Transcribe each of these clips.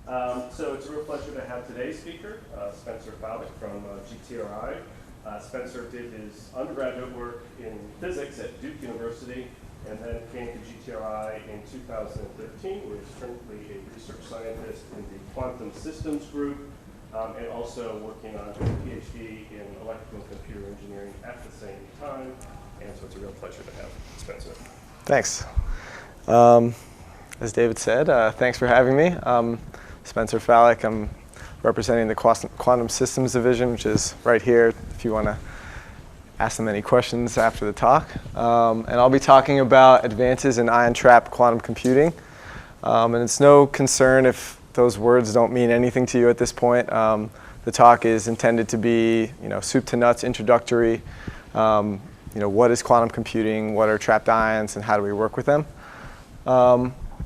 So it's a real pleasure to have today's speaker, Spencer Fallek from GTRI. Spencer did his undergraduate work in physics at Duke University and then came to GTRI in 2013, where he's currently a research scientist in the quantum systems group and also working on a PhD in electrical and computer engineering at the same time. And so it's a real pleasure to have Spencer. Thanks. As David said, thanks for having me. I'm Spencer Fallek. I'm representing the Quantum Systems Division, which is right here if you want to ask them any questions after the talk. And I'll be talking about advances in ion-trap quantum computing. And it's no concern if those words don't mean anything to you at this point. The talk is intended to be, soup to nuts, introductory. What is quantum computing? What are trapped ions, and how do we work with them?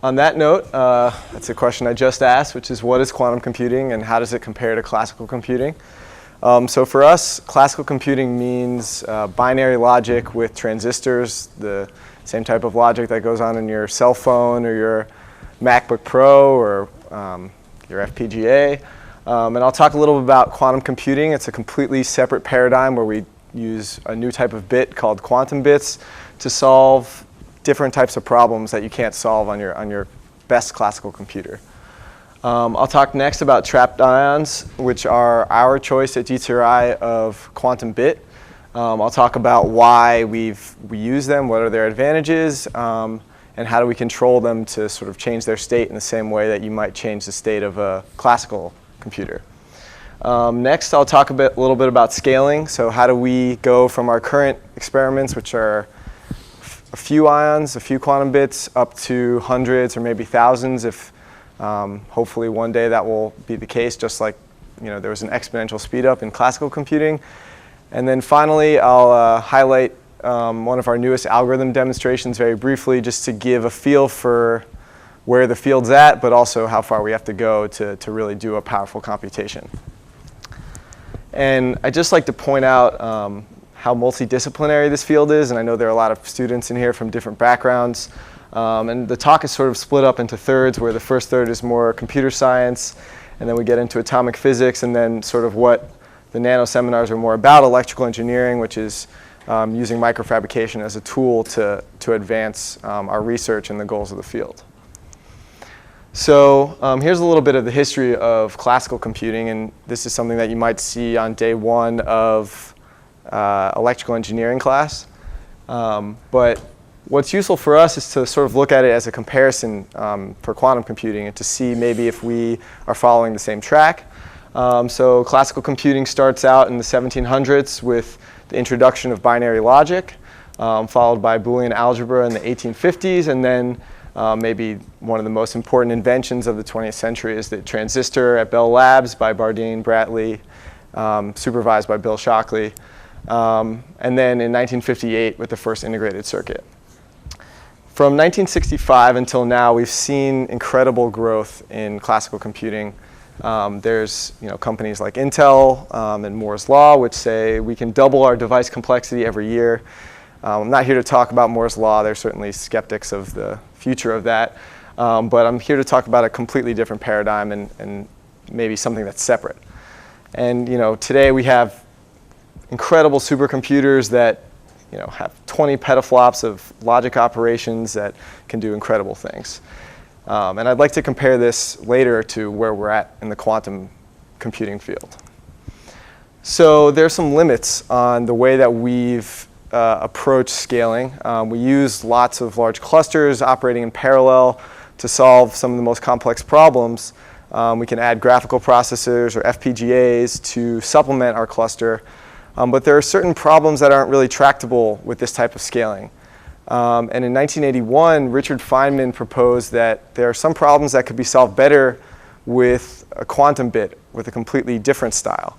On that note, that's a question I just asked, which is what is quantum computing and how does it compare to classical computing? So for us, classical computing means binary logic with transistors, the same type of logic that goes on in your cell phone or your MacBook Pro or your FPGA. And I'll talk a little bit about quantum computing. It's a completely separate paradigm where we use a new type of bit called quantum bits to solve different types of problems that you can't solve on your best classical computer. I'll talk next about trapped ions, which are our choice at GTRI of quantum bit. I'll talk about why we use them, what are their advantages, and how do we control them to sort of change their state in the same way that you might change the state of a classical computer. Next, I'll talk a little bit about scaling. So how do we go from our current experiments, which are a few ions, a few quantum bits, up to hundreds or maybe thousands if hopefully one day that will be the case, just like there was an exponential speed up in classical computing. And then finally, I'll highlight one of our newest algorithm demonstrations very briefly, just to give a feel for where the field's at, but also how far we have to go to really do a powerful computation. And I'd just like to point out how multidisciplinary this field is, and I know there are a lot of students in here from different backgrounds. And the talk is sort of split up into thirds, where the first third is more computer science, and then we get into atomic physics, and then sort of what the Nano seminars are more about, electrical engineering, which is using microfabrication as a tool to advance our research and the goals of the field. So here's a little bit of the history of classical computing, and this is something that you might see on day one of electrical engineering class. But what's useful for us is to sort of look at it as a comparison for quantum computing and to see maybe if we are following the same track. So classical computing starts out in the 1700s with the introduction of binary logic, followed by Boolean algebra in the 1850s, and then maybe one of the most important inventions of the 20th century is the transistor at Bell Labs by Bardeen Bratley, supervised by Bill Shockley. And then in 1958 with the first integrated circuit. From 1965 until now, we've seen incredible growth in classical computing. There's companies like Intel and Moore's Law, which say we can double our device complexity every year. I'm not here to talk about Moore's Law. There's certainly skeptics of the future of that. But I'm here to talk about a completely different paradigm and maybe something that's separate. And today we have incredible supercomputers that have 20 petaflops of logic operations that can do incredible things. And I'd like to compare this later to where we're at in the quantum computing field. So there's some limits on the way that we've approached scaling. We use lots of large clusters operating in parallel to solve some of the most complex problems. We can add graphical processors or FPGAs to supplement our cluster. But there are certain problems that aren't really tractable with this type of scaling. And in 1981, Richard Feynman proposed that there are some problems that could be solved better with a quantum bit, with a completely different style.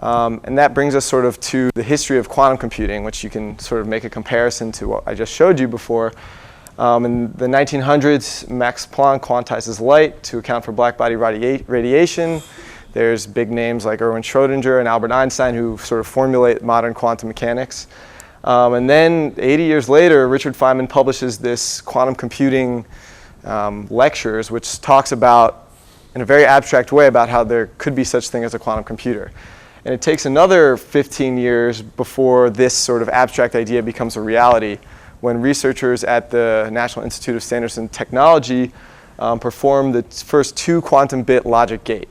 And that brings us sort of to the history of quantum computing, which you can sort of make a comparison to what I just showed you before. In the 1900s, Max Planck quantizes light to account for blackbody radiation. There's big names like Erwin Schrödinger and Albert Einstein who sort of formulate modern quantum mechanics. And then 80 years later, Richard Feynman publishes this quantum computing lectures, which talks about in a very abstract way about how there could be such thing as a quantum computer. And it takes another 15 years before this sort of abstract idea becomes a reality, when researchers at the National Institute of Standards and Technology performed the first 2 quantum bit logic gate.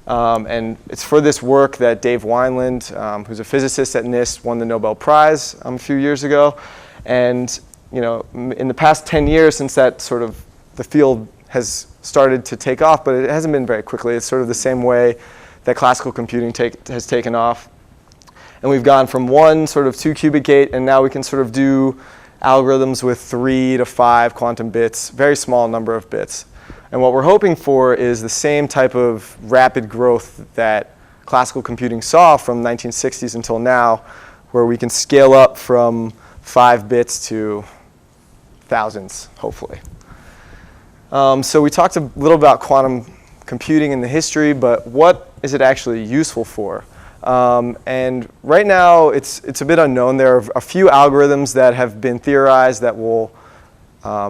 And it's for this work that Dave Wineland, who's a physicist at NIST, won the Nobel Prize a few years ago. And in the past 10 years since that sort of the field has started to take off, but it hasn't been very quickly. It's sort of the same way that classical computing has taken off. And we've gone from 1 sort of 2 qubit gate, and now we can sort of do algorithms with 3 to 5 quantum bits, very small number of bits. And what we're hoping for is the same type of rapid growth that classical computing saw from 1960s until now, where we can scale up from 5 bits to thousands, hopefully. So we talked a little about quantum computing in the history, but what is it actually useful for? And right now, it's a bit unknown. There are a few algorithms that have been theorized that will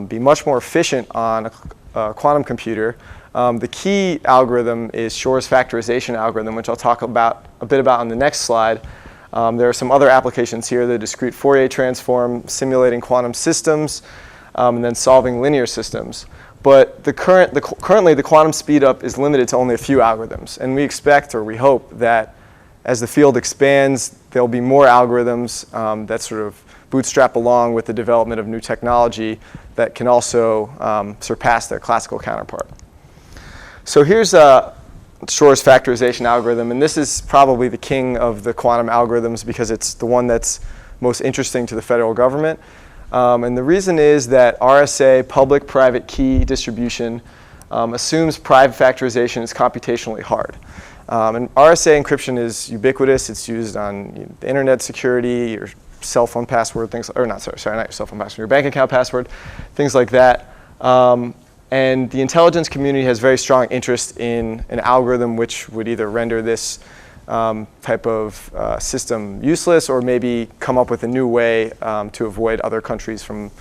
be much more efficient on a quantum computer. The key algorithm is Shor's factorization algorithm, which I'll talk a bit about on the next slide. There are some other applications here, the discrete Fourier transform, simulating quantum systems, and then solving linear systems. But currently, the quantum speedup is limited to only a few algorithms. And we expect, or we hope, that as the field expands, there'll be more algorithms that sort of bootstrap along with the development of new technology that can also surpass their classical counterpart. So here's Shor's factorization algorithm. And this is probably the king of the quantum algorithms because it's the one that's most interesting to the federal government. And the reason is that RSA, public-private key distribution, assumes private factorization is computationally hard. And RSA encryption is ubiquitous. It's used on the internet security, your cell phone password, not your cell phone password, your bank account password, things like that. And the intelligence community has very strong interest in an algorithm which would either render this type of system useless or maybe come up with a new way to avoid other countries from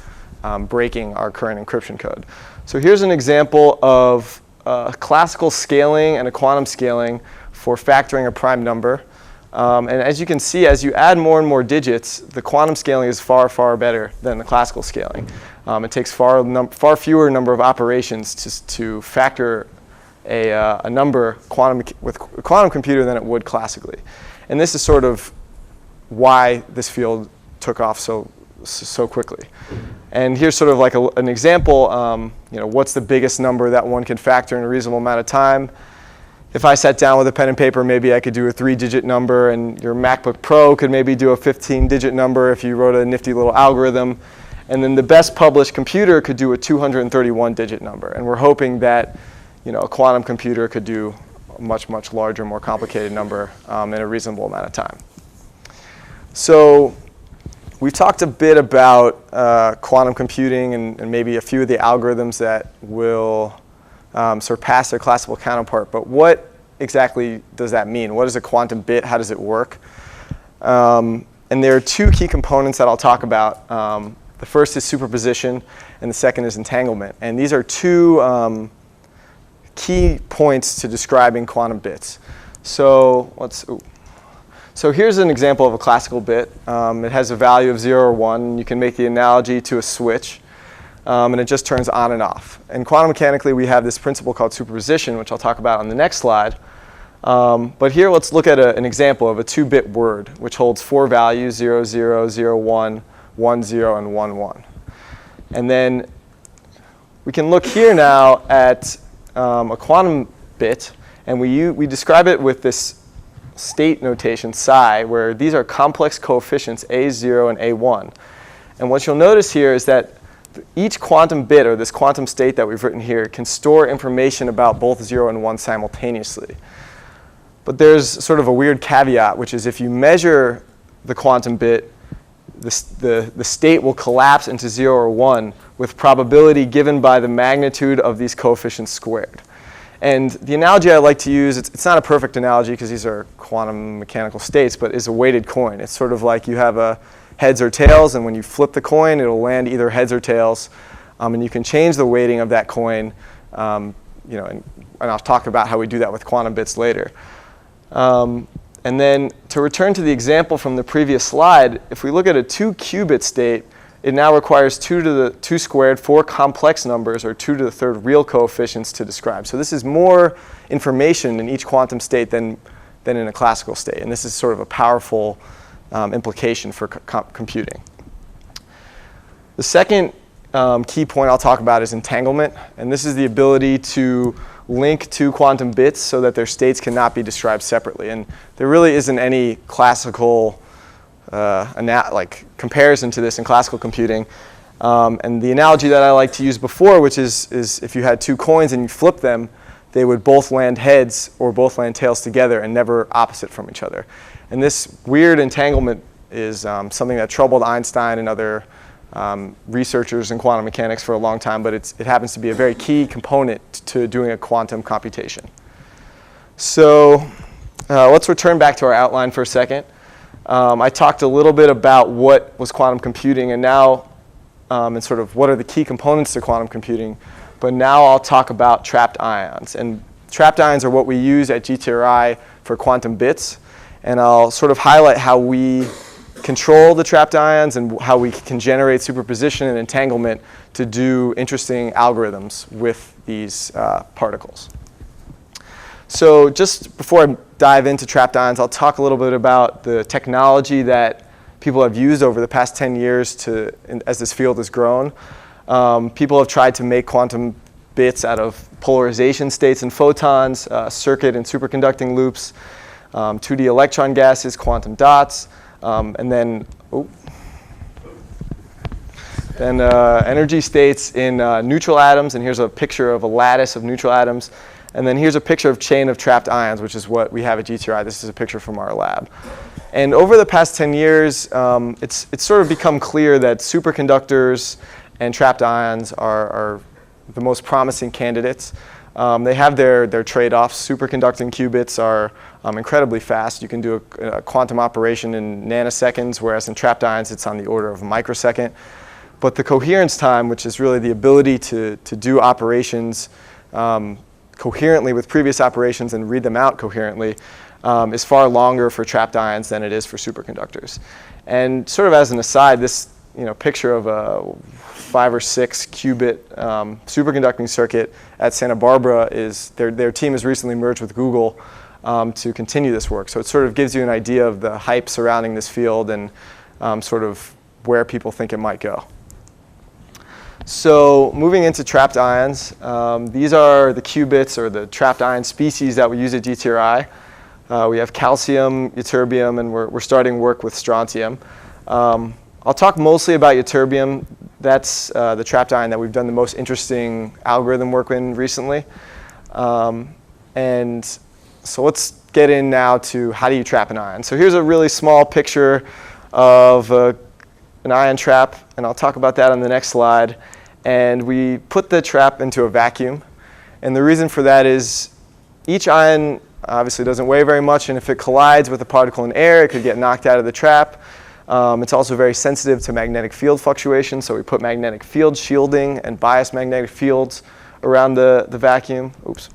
breaking our current encryption code. So here's an example of classical scaling and a quantum scaling for factoring a prime number. And as you can see, as you add more and more digits, the quantum scaling is far, far better than the classical scaling. It takes far fewer number of operations to factor a number with a quantum computer than it would classically. And this is sort of why this field took off so quickly. And here's sort of like an example, what's the biggest number that one can factor in a reasonable amount of time? If I sat down with a pen and paper, maybe I could do a 3-digit number, and your MacBook Pro could maybe do a 15-digit number if you wrote a nifty little algorithm. And then the best published computer could do a 231-digit number. And we're hoping that a quantum computer could do a much, much larger, more complicated number in a reasonable amount of time. So we've talked a bit about quantum computing and maybe a few of the algorithms that will surpass their classical counterpart. But what exactly does that mean? What is a quantum bit? How does it work? And there are 2 key components that I'll talk about. The first is superposition, and the second is entanglement. And these are 2 key points to describing quantum bits. So here's an example of a classical bit. It has a value of 0 or 1. You can make the analogy to a switch, and it just turns on and off. And quantum mechanically, we have this principle called superposition, which I'll talk about on the next slide. But here, let's look at an example of a 2-bit word, which holds 4 values, 0, 0, 0, 1, 1, 0, and 1, 1. And then we can look here now at a quantum bit, and we describe it with this state notation psi, where these are complex coefficients A0 and A1. And what you'll notice here is that each quantum bit, or this quantum state that we've written here, can store information about both 0 and 1 simultaneously. But there's sort of a weird caveat, which is if you measure the quantum bit, the state will collapse into 0 or 1 with probability given by the magnitude of these coefficients squared. And the analogy I like to use, it's not a perfect analogy because these are quantum mechanical states, but is a weighted coin. It's sort of like you have a heads or tails, and when you flip the coin, it'll land either heads or tails. And you can change the weighting of that coin and I'll talk about how we do that with quantum bits later. And then to return to the example from the previous slide, if we look at a 2-qubit state, it now requires 2 to the 2 squared 4 complex numbers, or 2 to the 3rd real coefficients to describe. So this is more information in each quantum state than in a classical state. And this is sort of a powerful implication for computing. The second key point I'll talk about is entanglement. And this is the ability to link 2 quantum bits so that their states cannot be described separately. And there really isn't any classical comparison to this in classical computing. And the analogy that I like to use before, which is if you had 2 coins and you flip them, they would both land heads or both land tails together and never opposite from each other. And this weird entanglement is something that troubled Einstein and other researchers in quantum mechanics for a long time, but it happens to be a very key component to doing a quantum computation. So let's return back to our outline for a second. I talked a little bit about what was quantum computing, and now and sort of what are the key components to quantum computing. But now I'll talk about trapped ions. And trapped ions are what we use at GTRI for quantum bits. And I'll sort of highlight how we control the trapped ions and how we can generate superposition and entanglement to do interesting algorithms with these particles. So just before I dive into trapped ions, I'll talk a little bit about the technology that people have used over the past 10 years as this field has grown. People have tried to make quantum bits out of polarization states and photons, circuit and superconducting loops, 2D electron gases, quantum dots, and then energy states in neutral atoms. And here's a picture of a lattice of neutral atoms. And then here's a picture of chain of trapped ions, which is what we have at GTRI. This is a picture from our lab. And over the past 10 years, it's sort of become clear that superconductors and trapped ions are the most promising candidates. They have their trade-offs. Superconducting qubits are incredibly fast. You can do a quantum operation in nanoseconds, whereas in trapped ions, it's on the order of a microsecond. But the coherence time, which is really the ability to do operations coherently with previous operations and read them out coherently, is far longer for trapped ions than it is for superconductors. And sort of as an aside, this picture of a 5 or 6 qubit superconducting circuit at Santa Barbara is their team has recently merged with Google to continue this work. So it sort of gives you an idea of the hype surrounding this field and sort of where people think it might go. So moving into trapped ions, these are the qubits or the trapped ion species that we use at GTRI. We have calcium, ytterbium, and we're starting work with strontium. I'll talk mostly about ytterbium. That's the trapped ion that we've done the most interesting algorithm work in recently. And so let's get in now to how do you trap an ion. So here's a really small picture of an ion trap, and I'll talk about that on the next slide. And we put the trap into a vacuum. And the reason for that is each ion obviously doesn't weigh very much, and if it collides with a particle in air, it could get knocked out of the trap. It's also very sensitive to magnetic field fluctuations, so we put magnetic field shielding and biased magnetic fields around the vacuum. Oops.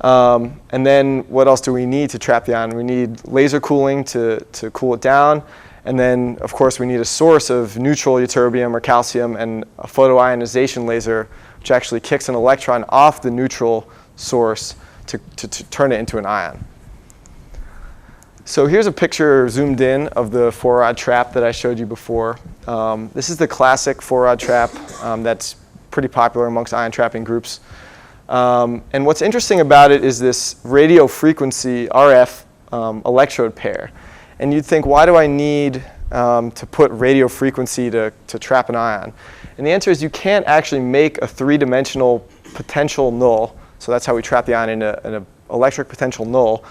And then what else do we need to trap the ion? We need laser cooling to cool it down. And then, of course, we need a source of neutral ytterbium or calcium and a photoionization laser, which actually kicks an electron off the neutral source to turn it into an ion. So here's a picture zoomed in of the 4-rod trap that I showed you before. This is the classic 4-rod trap that's pretty popular amongst ion trapping groups. And what's interesting about it is this radio frequency RF electrode pair. And you'd think, why do I need to put radio frequency to trap an ion? And the answer is you can't actually make a 3-dimensional potential null. So that's how we trap the ion in an electric potential null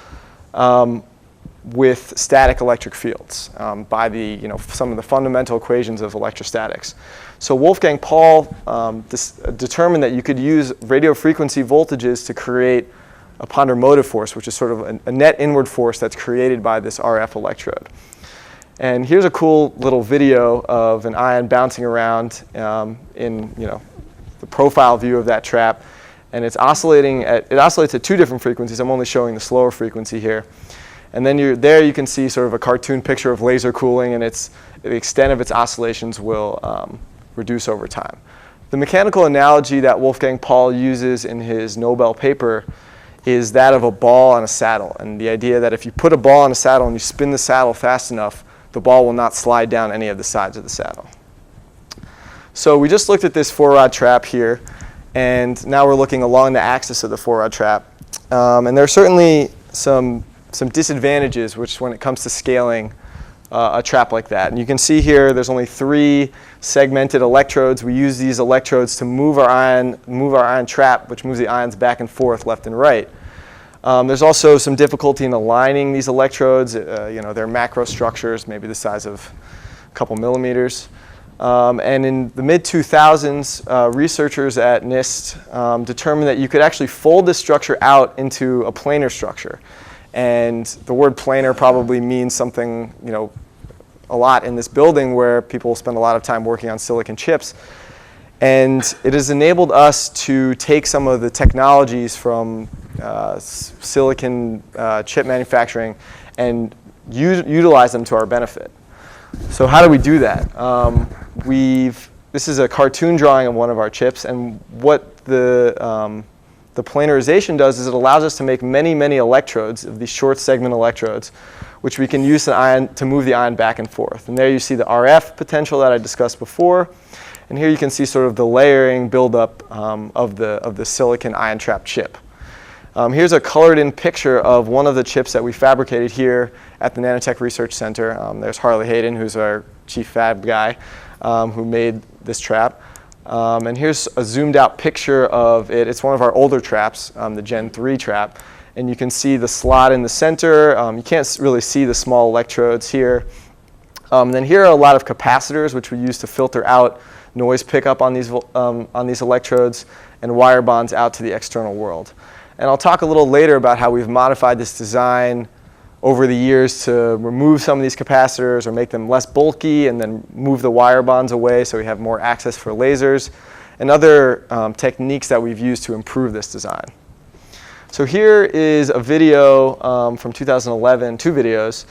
with static electric fields by some of the fundamental equations of electrostatics. So Wolfgang Paul determined that you could use radio frequency voltages to create a ponder motive force, which is sort of a net inward force that's created by this RF electrode. And here's a cool little video of an ion bouncing around in the profile view of that trap. and it oscillates at two different frequencies. I'm only showing the slower frequency here. And then there you can see sort of a cartoon picture of laser cooling, and the extent of its oscillations will reduce over time. The mechanical analogy that Wolfgang Paul uses in his Nobel paper is that of a ball on a saddle, and the idea that if you put a ball on a saddle and you spin the saddle fast enough, the ball will not slide down any of the sides of the saddle. So we just looked at this 4-rod trap here, and now we're looking along the axis of the 4-rod trap. And there are certainly some disadvantages when it comes to scaling a trap like that. And you can see here there's only 3 segmented electrodes. We use these electrodes to move our ion trap, which moves the ions back and forth, left and right. There's also some difficulty in aligning these electrodes. They're macro structures, maybe the size of a couple millimeters. And in the mid-2000s, researchers at NIST determined that you could actually fold this structure out into a planar structure. And the word planar probably means something, a lot in this building where people spend a lot of time working on silicon chips. And it has enabled us to take some of the technologies from silicon chip manufacturing and utilize them to our benefit. So how do we do that? This is a cartoon drawing of one of our chips, and what the planarization does is it allows us to make many, many electrodes of these short segment electrodes, which we can use to move the ion back and forth. And there you see the RF potential that I discussed before. And here you can see sort of the layering buildup of the silicon ion trap chip. Here's a colored in picture of one of the chips that we fabricated here at the Nanotech Research Center. There's Harley Hayden, who's our chief fab guy, who made this trap. And here's a zoomed out picture of it. It's one of our older traps, the Gen 3 trap. And you can see the slot in the center. You can't really see the small electrodes here. Then here are a lot of capacitors, which we use to filter out noise pickup on these electrodes and wire bonds out to the external world. And I'll talk a little later about how we've modified this design over the years to remove some of these capacitors or make them less bulky and then move the wire bonds away so we have more access for lasers and other techniques that we've used to improve this design. So here is a video from 2011, 2 videos,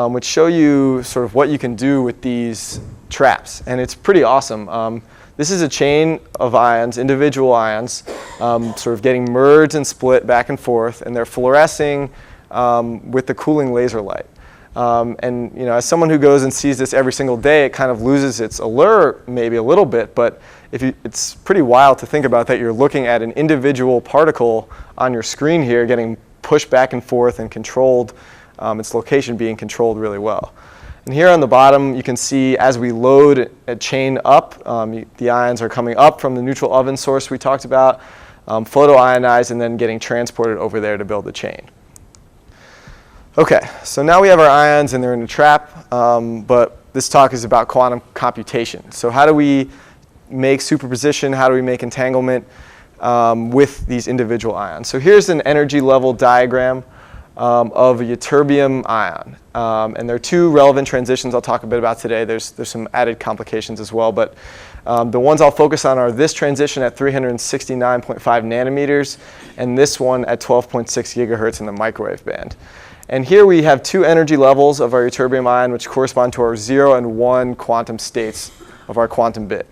which show you sort of what you can do with these traps. And it's pretty awesome. This is a chain of ions, individual ions, sort of getting merged and split back and forth, and they're fluorescing with the cooling laser light. And as someone who goes and sees this every single day, it kind of loses its allure maybe a little bit, but it's pretty wild to think about that you're looking at an individual particle on your screen here getting pushed back and forth and controlled, its location being controlled really well. And here on the bottom, you can see as we load a chain up, the ions are coming up from the neutral oven source we talked about, photoionized, and then getting transported over there to build the chain. Okay, so now we have our ions and they're in a trap, but this talk is about quantum computation. So how do we make superposition? How do we make entanglement with these individual ions? So here's an energy level diagram of a ytterbium ion. And there are 2 relevant transitions I'll talk a bit about today. There's some added complications as well, but the ones I'll focus on are this transition at 369.5 nanometers and this one at 12.6 gigahertz in the microwave band. And here we have 2 energy levels of our ytterbium ion, which correspond to our 0 and 1 quantum states of our quantum bit.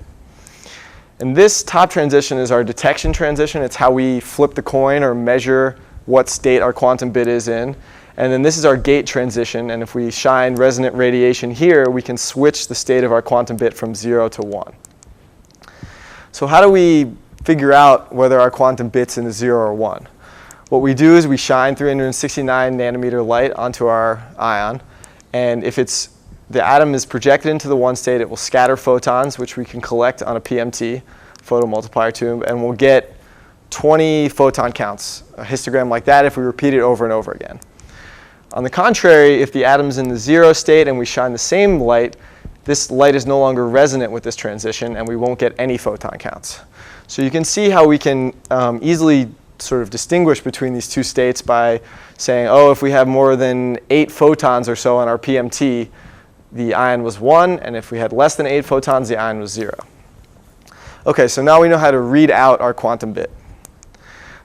And this top transition is our detection transition. It's how we flip the coin or measure what state our quantum bit is in. And then this is our gate transition. And if we shine resonant radiation here, we can switch the state of our quantum bit from 0 to 1. So how do we figure out whether our quantum bit's in a 0 or 1? What we do is we shine 369 nanometer light onto our ion. And if the atom is projected into the 1 state, it will scatter photons, which we can collect on a PMT, photomultiplier tube, and we'll get 20 photon counts, a histogram like that, if we repeat it over and over again. On the contrary, if the atom is in the 0 state and we shine the same light, this light is no longer resonant with this transition and we won't get any photon counts. So you can see how we can easily sort of distinguish between these 2 states by saying, oh, if we have more than 8 photons or so on our PMT, the ion was 1, and if we had less than 8 photons, the ion was 0. Okay, so now we know how to read out our quantum bit.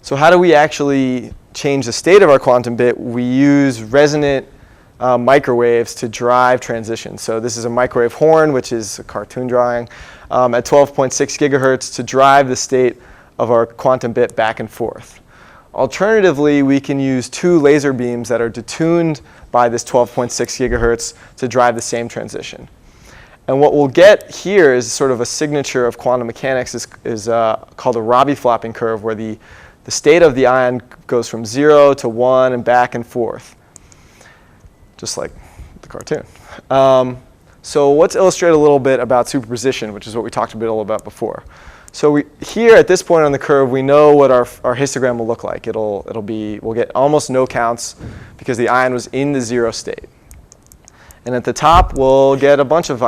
So how do we actually change the state of our quantum bit? We use resonant microwaves to drive transitions. So this is a microwave horn, which is a cartoon drawing, at 12.6 gigahertz to drive the state of our quantum bit back and forth. Alternatively, we can use two laser beams that are detuned by this 12.6 gigahertz to drive the same transition. And what we'll get here is sort of a signature of quantum mechanics is called a Rabi flopping curve, where the state of the ion goes from 0 to 1 and back and forth, just like the cartoon. So let's illustrate a little bit about superposition, which is what we talked a bit about before. So here at this point on the curve, we know what our histogram will look like. We'll get almost no counts because the ion was in the 0 state. And at the top, we'll get a bunch of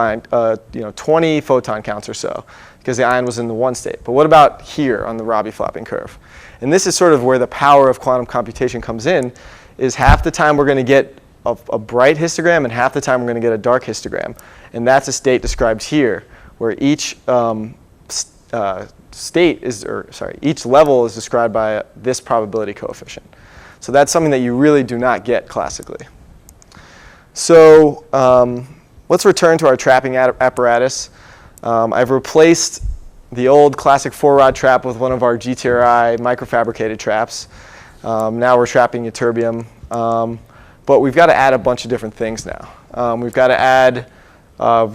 20 photon counts or so because the ion was in the 1 state. But what about here on the Rabi flopping curve? And this is sort of where the power of quantum computation comes in, is half the time we're going to get a bright histogram and half the time we're going to get a dark histogram. And that's a state described here, where each each level is described by this probability coefficient. So that's something that you really do not get classically. So let's return to our trapping apparatus. I've replaced the old classic 4-rod trap with one of our GTRI microfabricated traps. Now we're trapping ytterbium. But we've got to add a bunch of different things now. We've got to add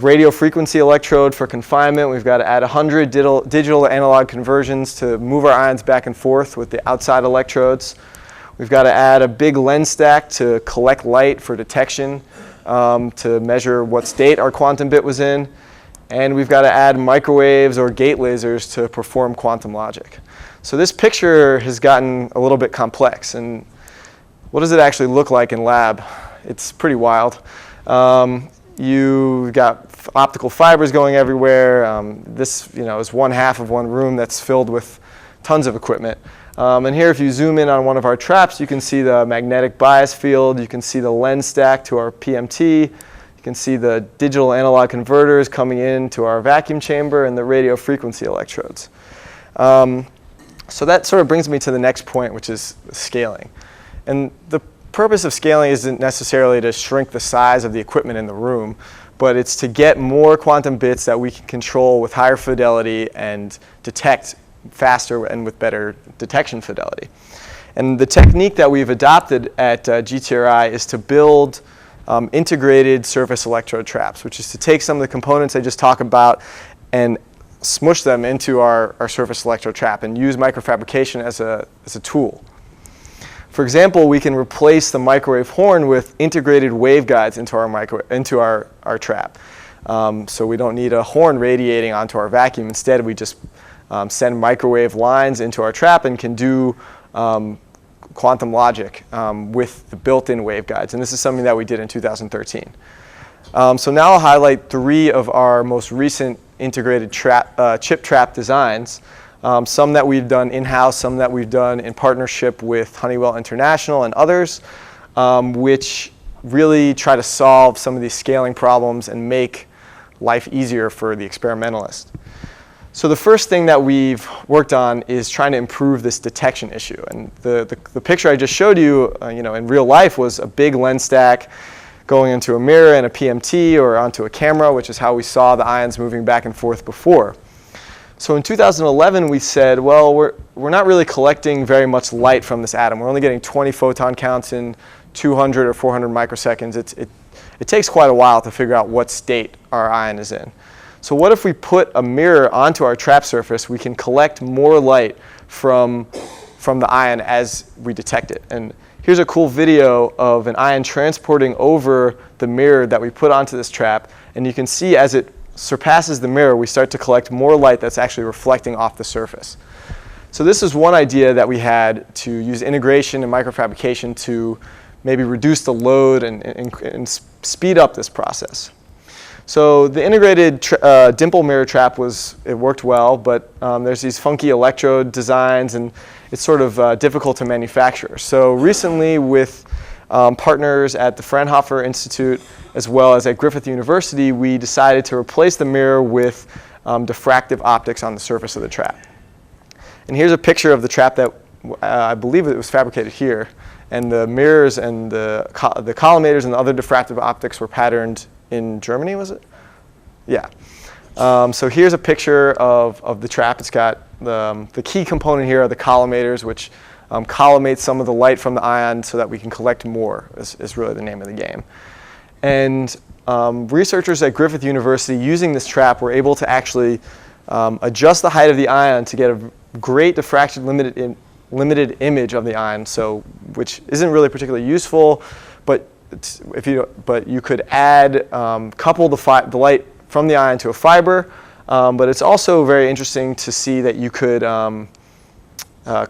radio frequency electrode for confinement. We've got to add 100 digital to analog conversions to move our ions back and forth with the outside electrodes. We've got to add a big lens stack to collect light for detection, to measure what state our quantum bit was in. And we've got to add microwaves or gate lasers to perform quantum logic. So this picture has gotten a little bit complex. And what does it actually look like in lab? It's pretty wild. You've got optical fibers going everywhere. This is 1/2 of one room that's filled with tons of equipment. And here, if you zoom in on one of our traps, you can see the magnetic bias field. You can see the lens stack to our PMT. You can see the digital analog converters coming into our vacuum chamber and the radio frequency electrodes. So that sort of brings me to the next point, which is scaling. And the purpose of scaling isn't necessarily to shrink the size of the equipment in the room, but it's to get more quantum bits that we can control with higher fidelity and detect faster and with better detection fidelity. And the technique that we've adopted at GTRI is to build integrated surface electrode traps, which is to take some of the components I just talked about and smush them into our surface electrode trap and use microfabrication as a tool. For example, we can replace the microwave horn with integrated waveguides into our trap. So we don't need a horn radiating onto our vacuum. Instead, we just send microwave lines into our trap and can do quantum logic with the built-in waveguides. And this is something that we did in 2013. So now I'll highlight 3 of our most recent integrated chip trap designs. Some that we've done in-house, some that we've done in partnership with Honeywell International and others, which really try to solve some of these scaling problems and make life easier for the experimentalist. So the first thing that we've worked on is trying to improve this detection issue. And the picture I just showed you, in real life was a big lens stack going into a mirror and a PMT or onto a camera, which is how we saw the ions moving back and forth before. So in 2011, we said, well, we're not really collecting very much light from this atom. We're only getting 20 photon counts in 200 or 400 microseconds. It takes quite a while to figure out what state our ion is in. So what if we put a mirror onto our trap surface? We can collect more light from the ion as we detect it. And here's a cool video of an ion transporting over the mirror that we put onto this trap. And you can see as it surpasses the mirror, we start to collect more light that's actually reflecting off the surface. So this is one idea that we had to use integration and microfabrication to maybe reduce the load and speed up this process. So the integrated dimple mirror trap worked well, but there's these funky electrode designs and it's sort of difficult to manufacture. So recently with partners at the Fraunhofer Institute as well as at Griffith University, we decided to replace the mirror with diffractive optics on the surface of the trap. And here's a picture of the trap that I believe it was fabricated here. And the mirrors and the collimators and the other diffractive optics were patterned in Germany, was it? Yeah. So here's a picture of the trap. It's got the key component here are the collimators, which collimate some of the light from the ion so that we can collect more, is really the name of the game. And researchers at Griffith University using this trap were able to actually adjust the height of the ion to get a great diffraction limited image of the ion, so which isn't really particularly useful, but you could add couple the light from the ion to a fiber, but it's also very interesting to see that you could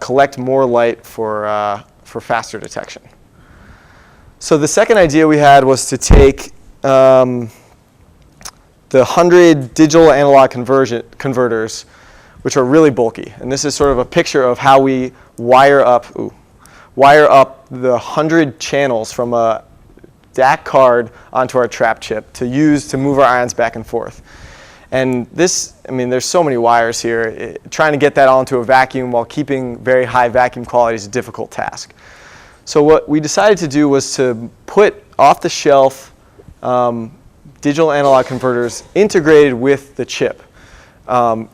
collect more light for faster detection. So the second idea we had was to take the 100 digital analog converters, which are really bulky. And this is sort of a picture of how we wire up the 100 channels from a DAC card onto our trap chip to use to move our ions back and forth. And this, I mean, there's so many wires here. Trying to get that all into a vacuum while keeping very high vacuum quality is a difficult task. So what we decided to do was to put off-the-shelf digital analog converters integrated with the chip.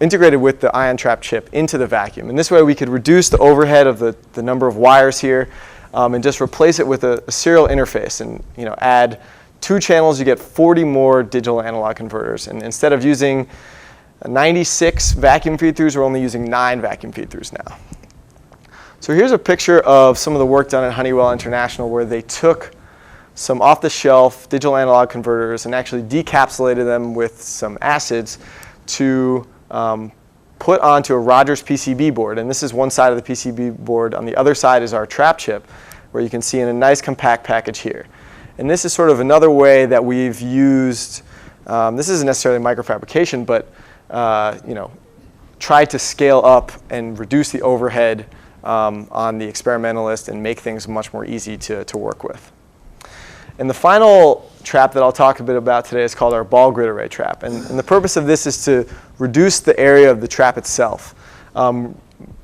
Integrated with the ion trap chip into the vacuum. And this way we could reduce the overhead of the number of wires here and just replace it with a serial interface and add 2 channels, you get 40 more digital analog converters. And instead of using 96 vacuum feed-throughs, we're only using 9 vacuum feed-throughs now. So here's a picture of some of the work done at Honeywell International where they took some off-the-shelf digital analog converters and actually decapsulated them with some acids to put onto a Rogers PCB board. And this is one side of the PCB board. On the other side is our trap chip, where you can see in a nice compact package here. And this is sort of another way that we've used, this isn't necessarily microfabrication, but try to scale up and reduce the overhead on the experimentalist and make things much more easy to work with. And the final trap that I'll talk a bit about today is called our ball grid array trap. And the purpose of this is to reduce the area of the trap itself.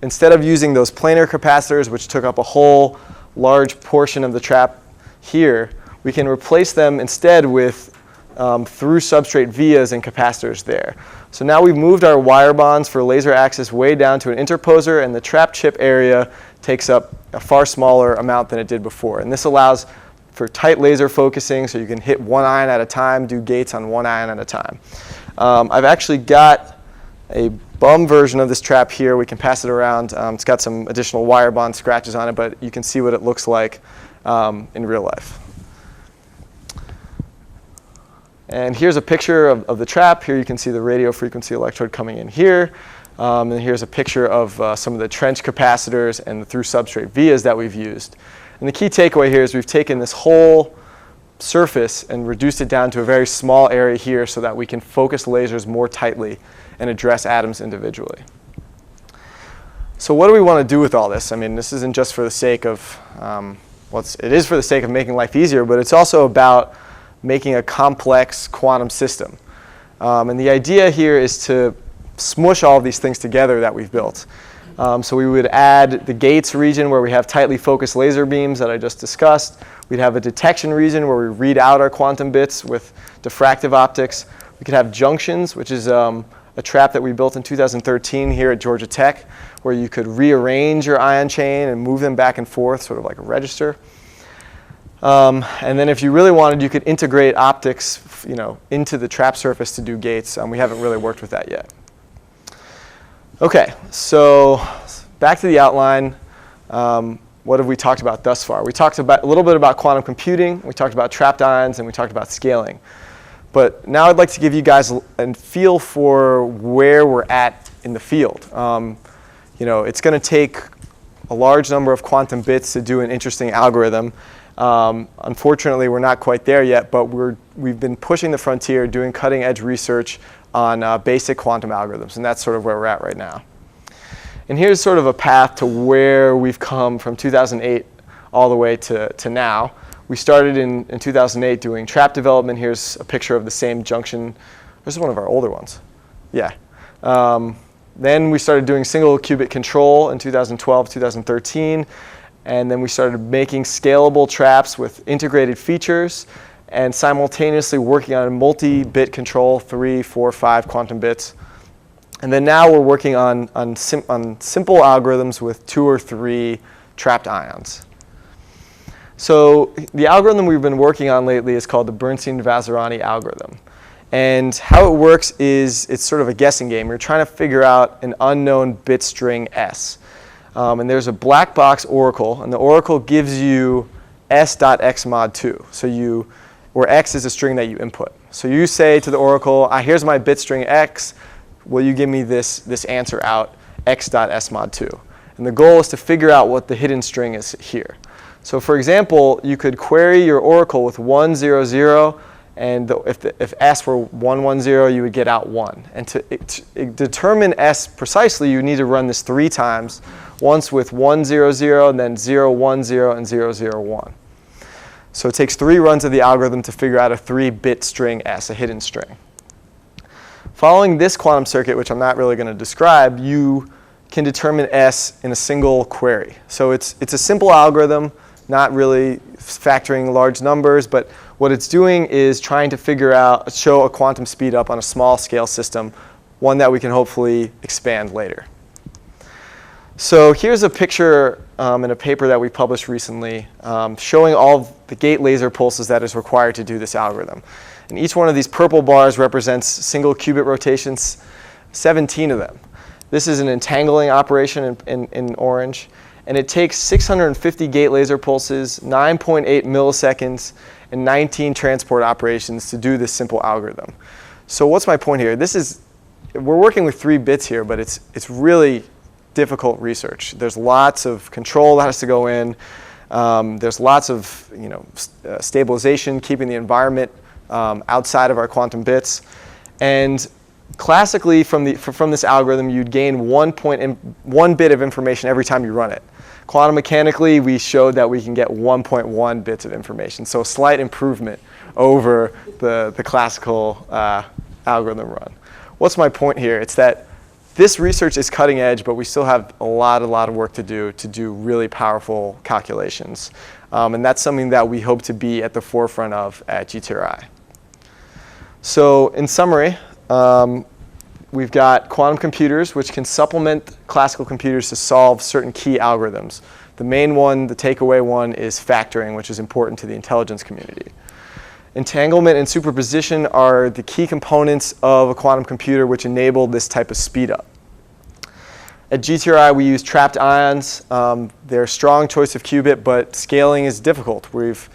Instead of using those planar capacitors, which took up a whole large portion of the trap here, we can replace them instead with through substrate vias and capacitors there. So now we've moved our wire bonds for laser access way down to an interposer, and the trap chip area takes up a far smaller amount than it did before. And this allows for tight laser focusing, so you can hit one ion at a time, do gates on one ion at a time. I've actually got a bum version of this trap here. We can pass it around. It's got some additional wire bond scratches on it, but you can see what it looks like in real life. And here's a picture of the trap. Here you can see the radio frequency electrode coming in here. And here's a picture of some of the trench capacitors and the through substrate vias that we've used. And the key takeaway here is we've taken this whole surface and reduced it down to a very small area here so that we can focus lasers more tightly and address atoms individually. So what do we want to do with all this? I mean, this isn't just for the sake of, it is for the sake of making life easier, but it's also about making a complex quantum system. And the idea here is to smush all of these things together that we've built. So we would add the gates region where we have tightly focused laser beams that I just discussed. We'd have a detection region where we read out our quantum bits with diffractive optics. We could have junctions, which is a trap that we built in 2013 here at Georgia Tech, where you could rearrange your ion chain and move them back and forth, sort of like a register. And then if you really wanted, you could integrate optics into the trap surface to do gates. We haven't really worked with that yet. Okay, so back to the outline. What have we talked about thus far? We talked about a little bit about quantum computing. We talked about trapped ions, and we talked about scaling. But now I'd like to give you guys a feel for where we're at in the field. It's going to take a large number of quantum bits to do an interesting algorithm. Unfortunately, we're not quite there yet, but we've been pushing the frontier, doing cutting-edge research on basic quantum algorithms, and that's sort of where we're at right now. And here's sort of a path to where we've come from 2008 all the way to now. We started in 2008 doing trap development. Here's a picture of the same junction. This is one of our older ones. Yeah. Then we started doing single qubit control in 2012, 2013. And then we started making scalable traps with integrated features and simultaneously working on multi-bit control, 3, 4, 5 quantum bits. And then now we're working on simple algorithms with 2 or 3 trapped ions. So the algorithm we've been working on lately is called the Bernstein-Vazirani algorithm. And how it works is it's sort of a guessing game. You're trying to figure out an unknown bit string S. And there's a black box oracle, and the oracle gives you s.x mod 2. So where x is a string that you input. So you say to the oracle, here's my bit string x. Will you give me this answer out, x.s mod 2? And the goal is to figure out what the hidden string is here. So for example, you could query your oracle with 1, 0, 0. And if s were 1, 1, 0, you would get out 1. And to determine s precisely, you need to run this 3 times, once with 1, 0, 0, and then 0, 1, 0, and 0, 0, 1. So it takes 3 runs of the algorithm to figure out a 3-bit string s, a hidden string. Following this quantum circuit, which I'm not really going to describe, you can determine s in a single query. So it's a simple algorithm, not really factoring large numbers, but what it's doing is trying to show a quantum speed up on a small scale system, one that we can hopefully expand later. So here's a picture in a paper that we published recently showing all of the gate laser pulses that is required to do this algorithm. And each one of these purple bars represents single qubit rotations, 17 of them. This is an entangling operation in orange. And it takes 650 gate laser pulses, 9.8 milliseconds, and 19 transport operations to do this simple algorithm. So what's my point here? We're working with 3 bits here, but it's really difficult research. There's lots of control that has to go in. There's lots of stabilization, keeping the environment outside of our quantum bits. And classically, from this algorithm, you'd gain 1 bit of information every time you run it. Quantum mechanically, we showed that we can get 1.1 bits of information, so a slight improvement over the classical algorithm run. What's my point here? It's that this research is cutting edge, but we still have a lot of work to do really powerful calculations. And that's something that we hope to be at the forefront of at GTRI. So in summary, we've got quantum computers, which can supplement classical computers to solve certain key algorithms. The main one, the takeaway one, is factoring, which is important to the intelligence community. Entanglement and superposition are the key components of a quantum computer which enable this type of speed up. At GTRI, we use trapped ions. They're a strong choice of qubit, but scaling is difficult. We've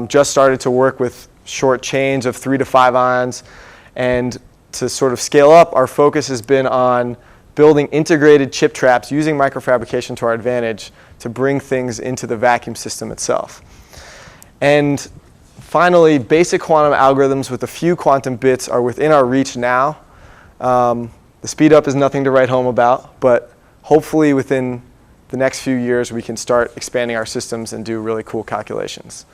just started to work with short chains of 3 to 5 ions. And to sort of scale up, our focus has been on building integrated chip traps using microfabrication to our advantage to bring things into the vacuum system itself. And finally, basic quantum algorithms with a few quantum bits are within our reach now. The speed up is nothing to write home about, but hopefully within the next few years we can start expanding our systems and do really cool calculations.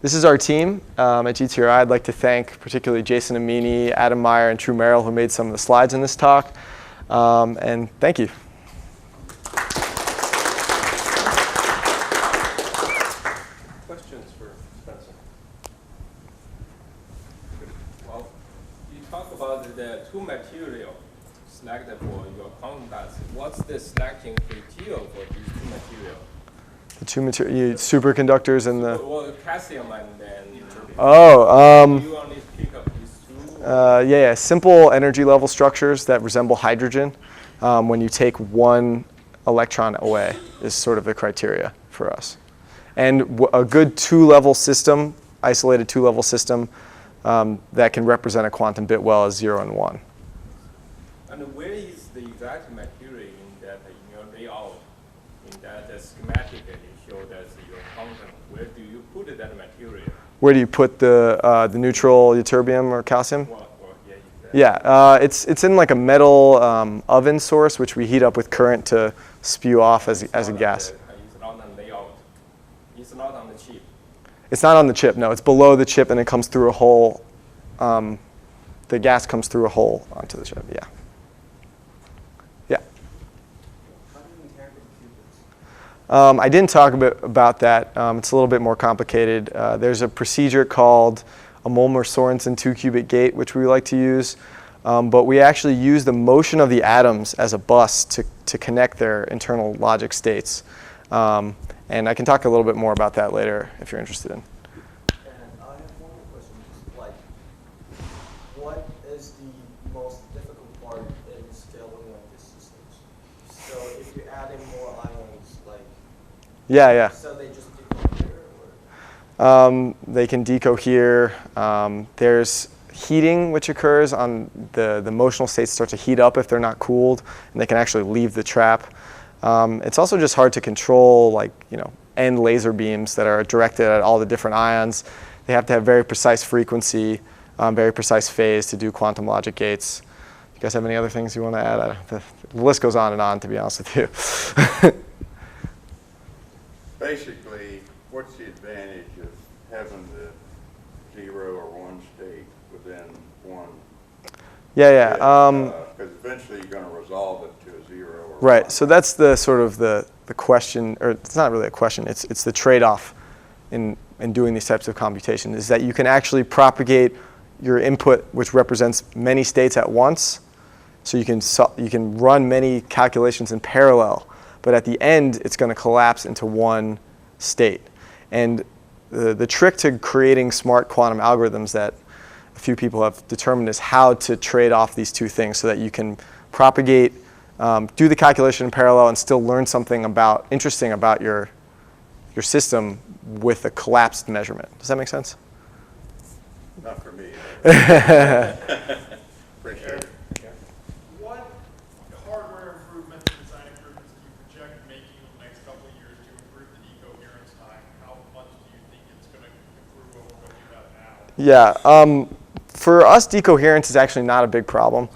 This is our team at GTRI. I'd like to thank particularly Jason Amini, Adam Meyer, and Drew Merrill, who made some of the slides in this talk. And thank you. Questions for Spencer? Well, you talk about the 2 material selected for your quantum dots. What's the selecting criteria for these 2 materials? The 2 superconductors and the... Well, calcium and then... Oh, you only pick up these 2? yeah, simple energy level structures that resemble hydrogen when you take 1 electron away is sort of the criteria for us. And a good 2-level system, isolated 2-level system that can represent a quantum bit well is 0 and 1. And where is the exact material in that, in your layout, in that schematic that you show that's your quantum? Where do you put that material? Where do you put the neutral ytterbium or calcium? Well, yeah, exactly. Yeah, it's in like a metal oven source, which we heat up with current to spew off as a gas. It's not on the layout. It's not on the chip. It's not on the chip, no. It's below the chip, and it comes through a hole. The gas comes through a hole onto the chip, yeah. I didn't talk a bit about that. It's a little bit more complicated. There's a procedure called a Molmer-Sorensen 2-qubit gate, which we like to use. But we actually use the motion of the atoms as a bus to connect their internal logic states. And I can talk a little bit more about that later if you're interested in. And I have one more question. Like, what is the most difficult part in scaling like these systems? So if you're adding more ions, like, Yeah. so they just decohere, or? They can decohere. There's heating which occurs on the motional states start to heat up if they're not cooled, and they can actually leave the trap. It's also just hard to control, like, end laser beams that are directed at all the different ions. They have to have very precise frequency, very precise phase to do quantum logic gates. You guys have any other things you want to add? The list goes on and on, to be honest with you. Basically, what's the advantage of having the 0 or 1 state within one? Yeah. Because eventually you're going to resolve it to a 0 or Right. 1. So that's the sort of the question, or it's not really a question. It's the trade-off in doing these types of computations, is that you can actually propagate your input, which represents many states at once. So you can run many calculations in parallel, but at the end it's going to collapse into one state. And the trick to creating smart quantum algorithms that a few people have determined is how to trade off these two things so that you can propagate, do the calculation in parallel, and still learn something interesting about your system with a collapsed measurement. Does that make sense? Not for me. Appreciate it. What hardware improvements and design improvements do you project making in the next couple of years to improve the decoherence time? How much do you think it's going to improve over what you have now? Yeah. For us, decoherence is actually not a big problem.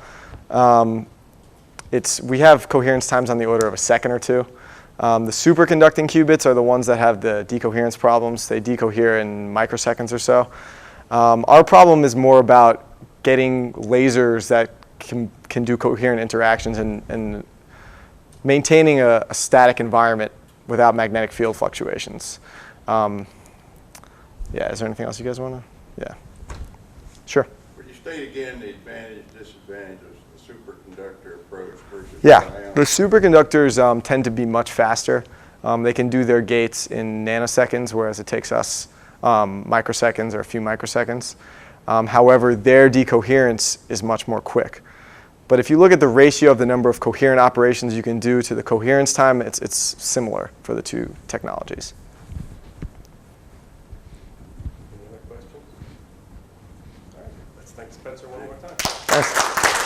We have coherence times on the order of a second or two. The superconducting qubits are the ones that have the decoherence problems. They decohere in microseconds or so. Our problem is more about getting lasers that can do coherent interactions and maintaining a static environment without magnetic field fluctuations. Yeah, is there anything else you guys want to? Yeah. Sure. Would you state again the advantage, disadvantage of the superconductor approach versus Yeah, the ion? the superconductors tend to be much faster. They can do their gates in nanoseconds, whereas it takes us microseconds or a few microseconds. However, their decoherence is much more quick. But if you look at the ratio of the number of coherent operations you can do to the coherence time, it's similar for the two technologies. Any other questions? All right, let's thank Spencer one more time. Thanks.